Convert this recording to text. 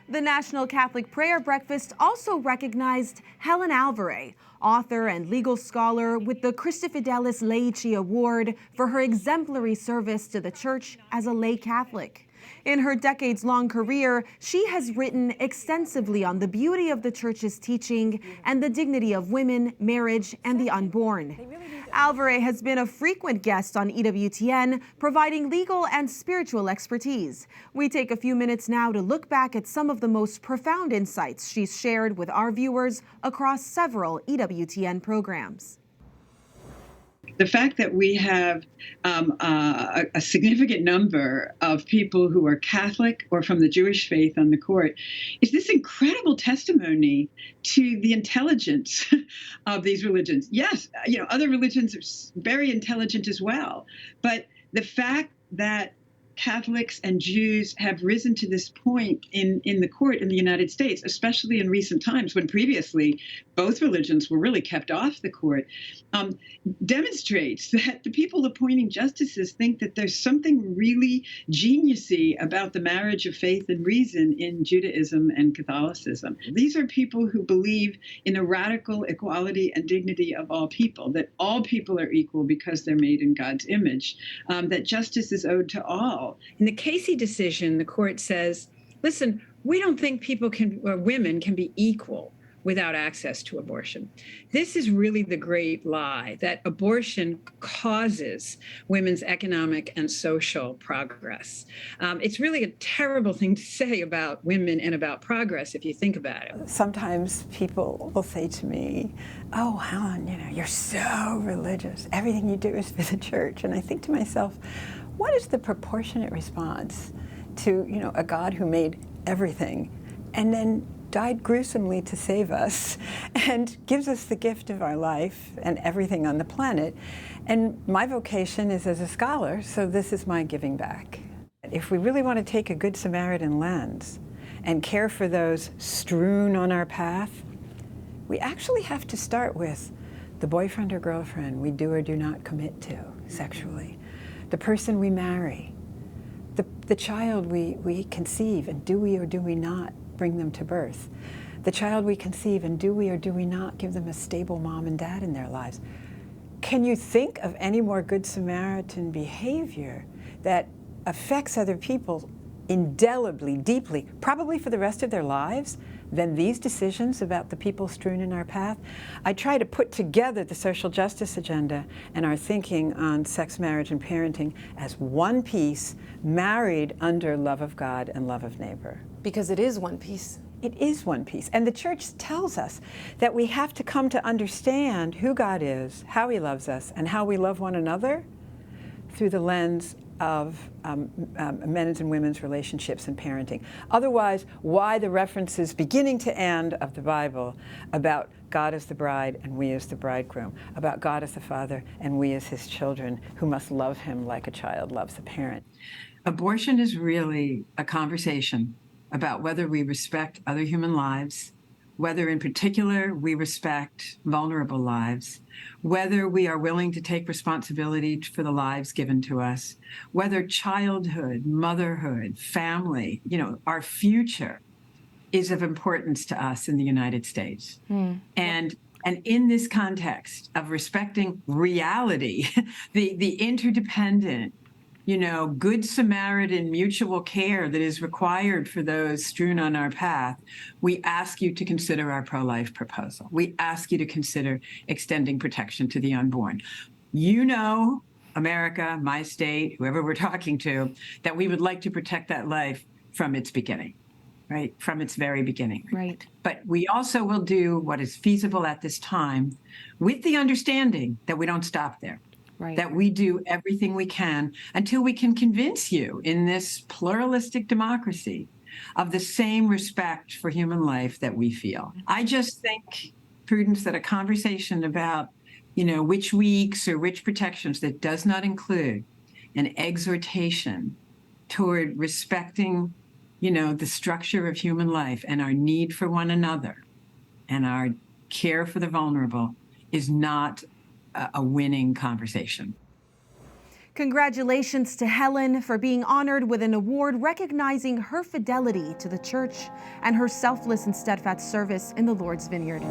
The National Catholic Prayer Breakfast also recognized Helen Alvare, author and legal scholar with the Christifidelis Laici Award for her exemplary service to the Church as a lay Catholic. In her decades-long career, she has written extensively on the beauty of the Church's teaching and the dignity of women, marriage, and the unborn. Alvare has been a frequent guest on EWTN, providing legal and spiritual expertise. We take a few minutes now to look back at some of the most profound insights she's shared with our viewers across several EWTN programs. The fact that we have a significant number of people who are Catholic or from the Jewish faith on the court is this incredible testimony to the intelligence of these religions. Yes, other religions are very intelligent as well, but the fact that Catholics and Jews have risen to this point in the court in the United States, especially in recent times when previously both religions were really kept off the court, demonstrates that the people appointing justices think that there's something really geniusy about the marriage of faith and reason in Judaism and Catholicism. These are people who believe in the radical equality and dignity of all people, that all people are equal because they're made in God's image, that justice is owed to all. In the Casey decision, the court says, listen, we don't think women can be equal without access to abortion. This is really the great lie, that abortion causes women's economic and social progress. It's really a terrible thing to say about women and about progress if you think about it. Sometimes people will say to me, oh, Helen, you're so religious. Everything you do is for the church. And I think to myself, what is the proportionate response to, a God who made everything and then died gruesomely to save us and gives us the gift of our life and everything on the planet? And my vocation is as a scholar, so this is my giving back. If we really want to take a Good Samaritan lens and care for those strewn on our path, we actually have to start with the boyfriend or girlfriend we do or do not commit to sexually, the person we marry, the child we conceive, and do we or do we not bring them to birth, the child we conceive, and do we or do we not give them a stable mom and dad in their lives. Can you think of any more Good Samaritan behavior that affects other people indelibly, deeply, probably for the rest of their lives, than these decisions about the people strewn in our path? I try to put together the social justice agenda and our thinking on sex, marriage, and parenting as one piece, married under love of God and love of neighbor. Because it is one piece. It is one piece. And the church tells us that we have to come to understand who God is, how he loves us, and how we love one another through the lens of men's and women's relationships and parenting. Otherwise, why the references beginning to end of the Bible about God as the bride and we as the bridegroom, about God as the father and we as his children who must love him like a child loves a parent? Abortion is really a conversation about whether we respect other human lives, whether in particular we respect vulnerable lives, whether we are willing to take responsibility for the lives given to us, whether childhood, motherhood, family, our future is of importance to us in the United States. And in this context of respecting reality, the interdependent, Good Samaritan mutual care that is required for those strewn on our path, we ask you to consider our pro-life proposal. We ask you to consider extending protection to the unborn. America, my state, whoever we're talking to, that we would like to protect that life from its beginning, right? From its very beginning. Right. But we also will do what is feasible at this time with the understanding that we don't stop there. Right. That we do everything we can until we can convince you in this pluralistic democracy of the same respect for human life that we feel. I just think, Prudence, that a conversation about, which weeks or which protections that does not include an exhortation toward respecting, the structure of human life and our need for one another and our care for the vulnerable is not a winning conversation. Congratulations to Helen for being honored with an award recognizing her fidelity to the church and her selfless and steadfast service in the Lord's vineyard.